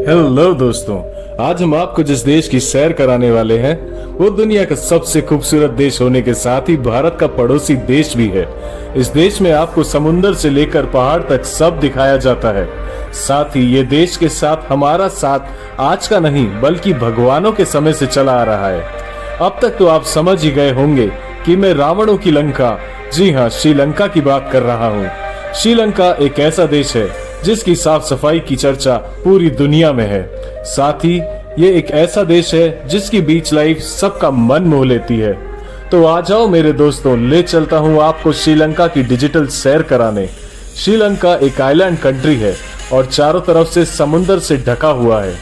Hello दोस्तों, आज हम आपको जिस देश की सैर कराने वाले हैं वो दुनिया का सबसे खूबसूरत देश होने के साथ ही भारत का पड़ोसी देश भी है। इस देश में आपको समुंदर से लेकर पहाड़ तक सब दिखाया जाता है। साथ ही ये देश के साथ हमारा साथ आज का नहीं बल्कि भगवानों के समय से चला आ रहा है। अब तक तो आप समझ ही गए होंगे कि मैं रावणों की लंका, जी हाँ, श्रीलंका की बात कर रहा हूँ। श्रीलंका एक ऐसा देश है जिसकी साफ सफाई की चर्चा पूरी दुनिया में है। साथ ही ये एक ऐसा देश है जिसकी बीच लाइफ सबका मन मोह लेती है। तो आ जाओ मेरे दोस्तों, ले चलता हूँ आपको श्रीलंका की डिजिटल सैर कराने। श्रीलंका एक आइलैंड कंट्री है और चारों तरफ से समुंदर से ढका हुआ है।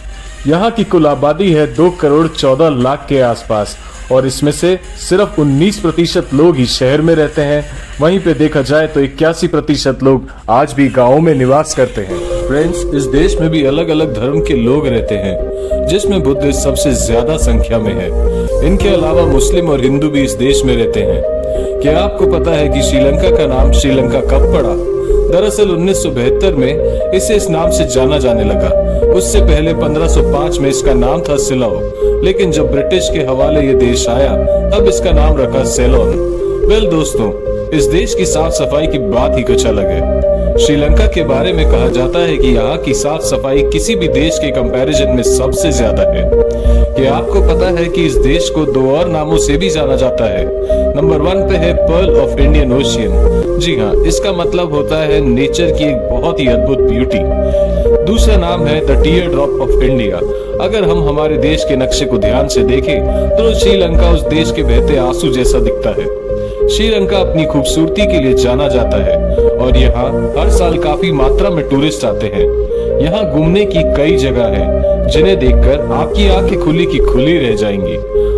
यहाँ की कुल आबादी है 2 करोड़ 14 लाख के आसपास और इसमें से सिर्फ 19% लोग ही शहर में रहते हैं। वहीं पे देखा जाए तो 81% लोग आज भी गाँव में निवास करते हैं। फ्रेंड्स, इस देश में भी अलग अलग धर्म के लोग रहते हैं जिसमें बुद्ध सबसे ज्यादा संख्या में है। इनके अलावा मुस्लिम और हिंदू भी इस देश में रहते हैं। क्या आपको पता है कि श्रीलंका का नाम श्रीलंका कब पड़ा? दरअसल 1972 में इसे इस नाम से जाना जाने लगा। उससे पहले 1505 में इसका नाम था सिलाओ, लेकिन जब ब्रिटिश के हवाले ये देश आया तब इसका नाम रखा सेलोन। वेल दोस्तों, इस देश की साफ सफाई की बात ही कुछ अलग है। श्रीलंका के बारे में कहा जाता है कि यहाँ की साफ सफाई किसी भी देश के कंपैरिजन में सबसे ज्यादा है। क्या आपको पता है कि इस देश को 2 और नामों से भी जाना जाता है? नंबर 1 पे है पर्ल ऑफ इंडियन ओशियन। जी हाँ, इसका मतलब होता है नेचर की एक बहुत ही अद्भुत ब्यूटी। दूसरा नाम है the tier drop of India. अगर हम हमारे देश के नक्शे को ध्यान से देखें तो श्रीलंका उस देश के बहते आंसू जैसा दिखता है। श्रीलंका अपनी खूबसूरती के लिए जाना जाता है और यहाँ हर साल काफी मात्रा में टूरिस्ट आते हैं। यहाँ घूमने की कई जगह है जिन्हें देखकर आपकी आंखें खुली की खुली रह जाएंगी।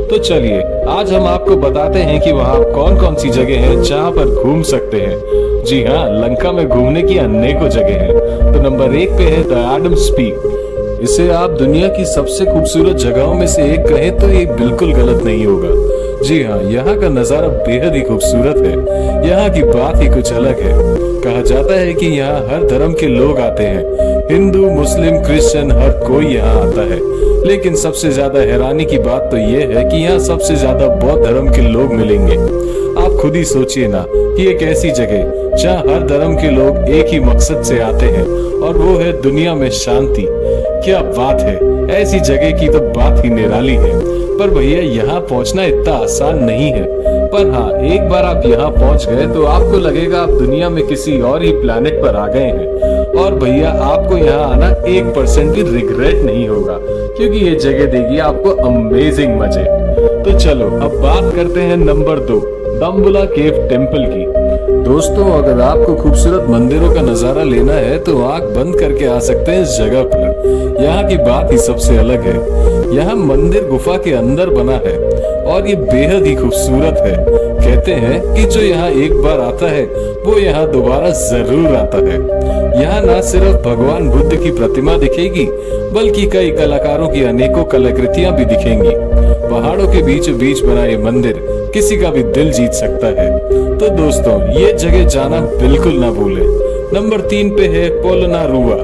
तो चलिए आज हम आपको बताते हैं कि वहाँ कौन कौन सी जगह है जहाँ पर घूम सकते हैं। जी हाँ, लंका में घूमने की अनेकों जगह है। तो नंबर 1 पे है द एडम्स पीक। इसे आप दुनिया की सबसे खूबसूरत जगहों में से एक कहें तो ये बिल्कुल गलत नहीं होगा। जी हाँ, यहाँ का नजारा बेहद ही खूबसूरत है। यहाँ की बात ही कुछ अलग है। कहा जाता है कि यहाँ हर धर्म के लोग आते हैं। हिंदू, मुस्लिम, क्रिश्चियन, हर कोई यहाँ आता है। लेकिन सबसे ज्यादा हैरानी की बात तो ये है कि यहाँ सबसे ज्यादा बौद्ध धर्म के लोग मिलेंगे। आप खुद ही सोचिए ना कि एक ऐसी जगह जहाँ हर धर्म के लोग एक ही मकसद से आते हैं और वो है दुनिया में शांति। क्या बात है, ऐसी जगह की तो बात ही निराली है। पर भैया यहाँ पहुँचना इतना आसान नहीं है। पर हाँ, एक बार आप यहाँ पहुँच गए तो आपको लगेगा आप दुनिया में किसी और ही प्लेनेट पर आ गए हैं। और भैया आपको यहाँ आना 1% भी रिग्रेट नहीं होगा, क्योंकि ये जगह देगी आपको अमेजिंग मजे। तो चलो अब बात करते हैं नंबर 2, डम्बुला केव टेम्पल की। दोस्तों, अगर आपको खूबसूरत मंदिरों का नजारा लेना है तो आंख बंद करके आ सकते हैं इस जगह पर। यहाँ की बात ही सबसे अलग है। यहाँ मंदिर गुफा के अंदर बना है और ये बेहद ही खूबसूरत है। कहते हैं कि जो यहाँ एक बार आता है वो यहाँ दोबारा जरूर आता है। यहाँ न सिर्फ भगवान बुद्ध की प्रतिमा दिखेगी बल्कि कई कलाकारों की अनेकों कलाकृतियां भी दिखेंगी। पहाड़ों के बीच बीच बना ये मंदिर किसी का भी दिल जीत सकता है। तो दोस्तों, ये जगह जाना बिल्कुल ना भूलें। नंबर 3 पे है पोलनारुवा।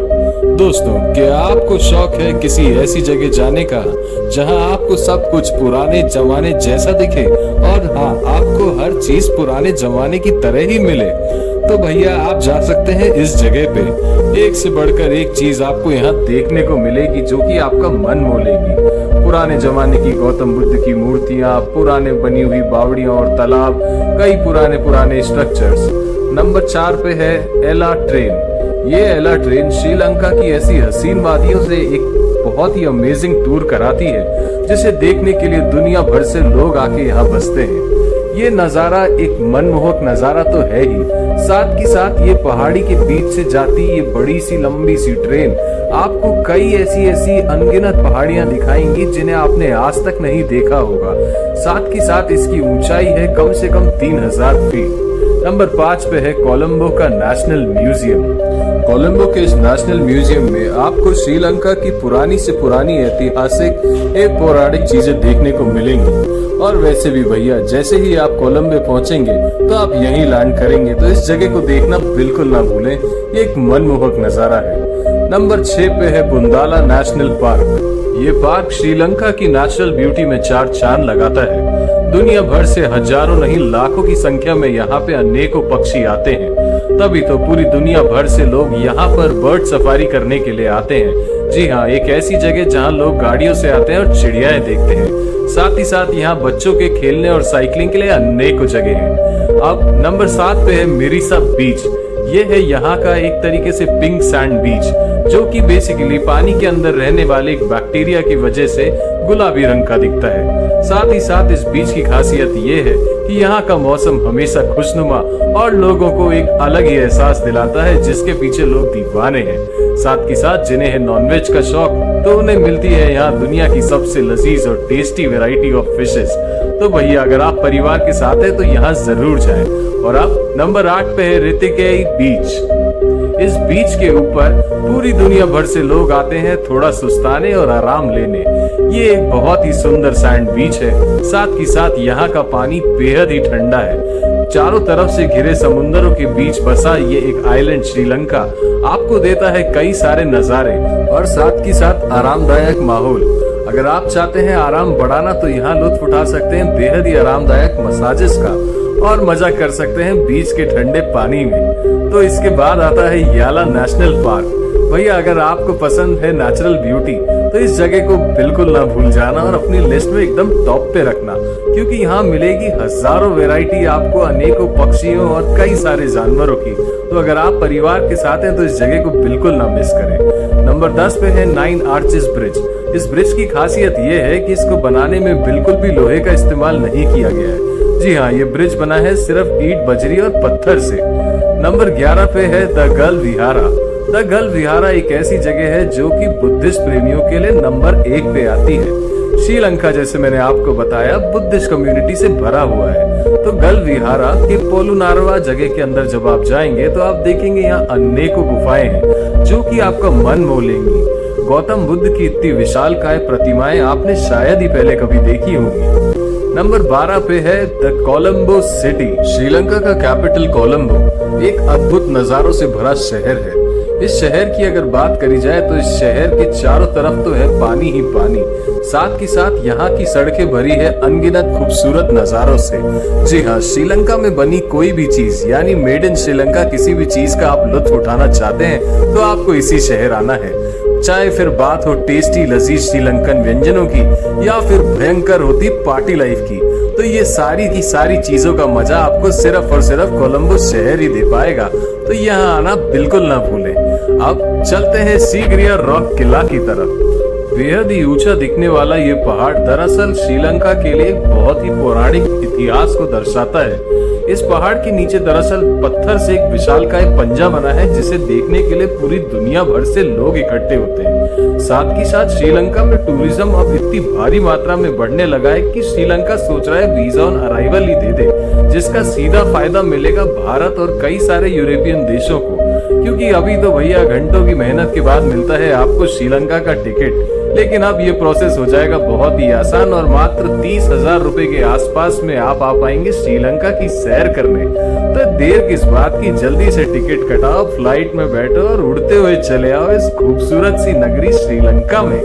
दोस्तों, क्या आपको शौक है किसी ऐसी जगह जाने का जहां आपको सब कुछ पुराने जमाने जैसा दिखे और हाँ, आपको हर चीज पुराने जमाने की तरह ही मिले? तो भैया आप जा सकते हैं इस जगह पे। एक से बढ़कर एक चीज आपको यहाँ देखने को मिलेगी जो कि आपका मन मोलेगी। पुराने जमाने की गौतम बुद्ध की मूर्तियां, पुराने बनी हुई बावड़ियां और तालाब, कई पुराने स्ट्रक्चर्स। नंबर 4 पे है एला ट्रेन। ये एला ट्रेन श्रीलंका की ऐसी हसीन वादियों से एक बहुत ही अमेजिंग टूर कराती है जिसे देखने के लिए दुनिया भर से लोग आके यहाँ बसते हैं। ये नजारा एक मनमोहक नजारा तो है ही, साथ ही साथ ये पहाड़ी के बीच से जाती ये बड़ी सी लंबी सी ट्रेन आपको कई ऐसी अनगिनत पहाड़ियां दिखाएंगी जिन्हें आपने आज तक नहीं देखा होगा। साथ ही साथ इसकी ऊंचाई है कम से कम 3000 फीट। नंबर 5 पे है कोलंबो का नेशनल म्यूजियम। कोलंबो के इस नेशनल म्यूजियम में आपको श्रीलंका की पुरानी से पुरानी ऐतिहासिक एवं पौराणिक चीजें देखने को मिलेंगी। और वैसे भी भैया, जैसे ही आप कोलंबो पहुंचेंगे तो आप यहीं लैंड करेंगे, तो इस जगह को देखना बिल्कुल ना भूलें। ये एक मनमोहक नजारा है। नंबर 6 पे है बुंदाला नेशनल पार्क। ये पार्क श्रीलंका की नेचुरल ब्यूटी में चार चांद लगाता है। दुनिया भर से हजारों नहीं लाखों की संख्या में यहाँ पे अनेकों पक्षी आते हैं, तभी तो पूरी दुनिया भर से लोग यहाँ पर बर्ड सफारी करने के लिए आते हैं। जी हाँ, एक ऐसी जगह जहाँ लोग गाड़ियों से आते हैं और चिड़ियाएं देखते हैं। साथ ही साथ यहाँ बच्चों के खेलने और साइकिलिंग के लिए अनेकों जगह हैं। अब नंबर 7 पे है मिरिसा बीच। ये है यहाँ का एक तरीके से पिंक सैंड बीच, जो कि बेसिकली पानी के अंदर रहने वाले एक बैक्टीरिया की वजह से गुलाबी रंग का दिखता है। साथ ही साथ इस बीच की खासियत ये है कि यहाँ का मौसम हमेशा खुशनुमा और लोगों को एक अलग ही एहसास दिलाता है, जिसके पीछे लोग दीवाने हैं। साथ ही साथ जिन्हें है नॉनवेज का शौक, तो उन्हें मिलती है यहाँ दुनिया की सबसे लजीज और टेस्टी वैरायटी ऑफ फिशेस। तो भैया अगर आप परिवार के साथ हैं तो यहाँ जरूर जाएं। और अब नंबर 8 पे है रितिकेई बीच। इस बीच के ऊपर पूरी दुनिया भर से लोग आते हैं थोड़ा सुस्ताने और आराम लेने। ये एक बहुत ही सुंदर सैंड बीच है। साथ ही साथ यहाँ का पानी बेहद ही ठंडा है। चारों तरफ से घिरे समुद्रों के बीच बसा ये एक आइलैंड श्रीलंका आपको देता है कई सारे नजारे और साथ ही साथ आरामदायक माहौल। अगर आप चाहते हैं आराम बढ़ाना तो यहाँ लुत्फ उठा सकते हैं बेहद ही आरामदायक मसाजेस का और मजा कर सकते हैं बीच के ठंडे पानी में। तो इसके बाद आता है याला नेशनल पार्क। भैया अगर आपको पसंद है नेचुरल ब्यूटी तो इस जगह को बिल्कुल ना भूल जाना और अपनी लिस्ट में एकदम टॉप पे रखना, क्योंकि यहाँ मिलेगी हजारों वैरायटी आपको अनेकों पक्षियों और कई सारे जानवरों की। तो अगर आप परिवार के साथ हैं तो इस जगह को बिल्कुल ना मिस करें। नंबर 10 पे है 9 आर्चेस ब्रिज। इस ब्रिज की खासियत ये है कि इसको बनाने में बिल्कुल भी लोहे का इस्तेमाल नहीं किया गया है। जी हाँ, ये ब्रिज बना है सिर्फ ईंट, बजरी और पत्थर से। नंबर 11 पे है द गल विहारा। द गल विहारा एक ऐसी जगह है जो कि बुद्धिस्ट प्रेमियों के लिए नंबर 1 पे आती है। श्रीलंका जैसे मैंने आपको बताया बुद्धिस्ट कम्युनिटी से भरा हुआ है। तो गल विहारा के पोलुनारवा जगह के अंदर जब आप जाएंगे तो आप देखेंगे यहाँ अनेकों गुफाएं हैं जो कि आपका मन मोह लेंगी। गौतम बुद्ध की इतनी विशालकाय प्रतिमाएं आपने शायद ही पहले कभी देखी होंगी। नंबर 12 पे है द कोलंबो सिटी। श्रीलंका का कैपिटल कोलंबो एक अद्भुत नजारों से भरा शहर है। इस शहर की अगर बात करी जाए तो इस शहर के चारों तरफ तो है पानी ही पानी। साथ ही साथ यहाँ की सड़कें भरी है अनगिनत खूबसूरत नजारों से। जी हाँ, श्रीलंका में बनी कोई भी चीज यानी मेड इन श्रीलंका किसी भी चीज का आप लुत्फ उठाना चाहते हैं तो आपको इसी शहर आना है। चाहे फिर बात हो टेस्टी लजीज श्रीलंकन व्यंजनों की या फिर भयंकर होती पार्टी लाइफ की, तो ये सारी की सारी चीजों का मजा आपको सिर्फ और सिर्फ कोलंबो शहर ही दे पाएगा। तो यहाँ आना बिल्कुल ना भूलें। अब चलते हैं सीगरिया रॉक किला की तरफ। बेहद ही ऊंचा दिखने वाला ये पहाड़ दरअसल श्रीलंका के लिए एक बहुत ही पौराणिक इतिहास को दर्शाता है। इस पहाड़ के नीचे दरअसल पत्थर से एक विशालकाय पंजा बना है जिसे देखने के लिए पूरी दुनिया भर से लोग इकट्ठे होते हैं। साथ ही साथ श्रीलंका में टूरिज्म अब इतनी भारी मात्रा में बढ़ने लगा है कि श्रीलंका सोच रहा है वीजा ऑन अराइवल ही दे दे, जिसका सीधा फायदा मिलेगा भारत और कई सारे यूरोपियन देशों को। क्योंकि अभी तो भैया घंटों की मेहनत के बाद मिलता है आपको श्रीलंका का टिकट, लेकिन अब ये प्रोसेस हो जाएगा बहुत ही आसान और मात्र 30,000 रुपए के आसपास में आप आ पाएंगे श्रीलंका की सैर करने। तो देर किस बात की, जल्दी से टिकट कटाओ, फ्लाइट में बैठो और उड़ते हुए चले आओ इस खूबसूरत सी नगरी श्रीलंका में।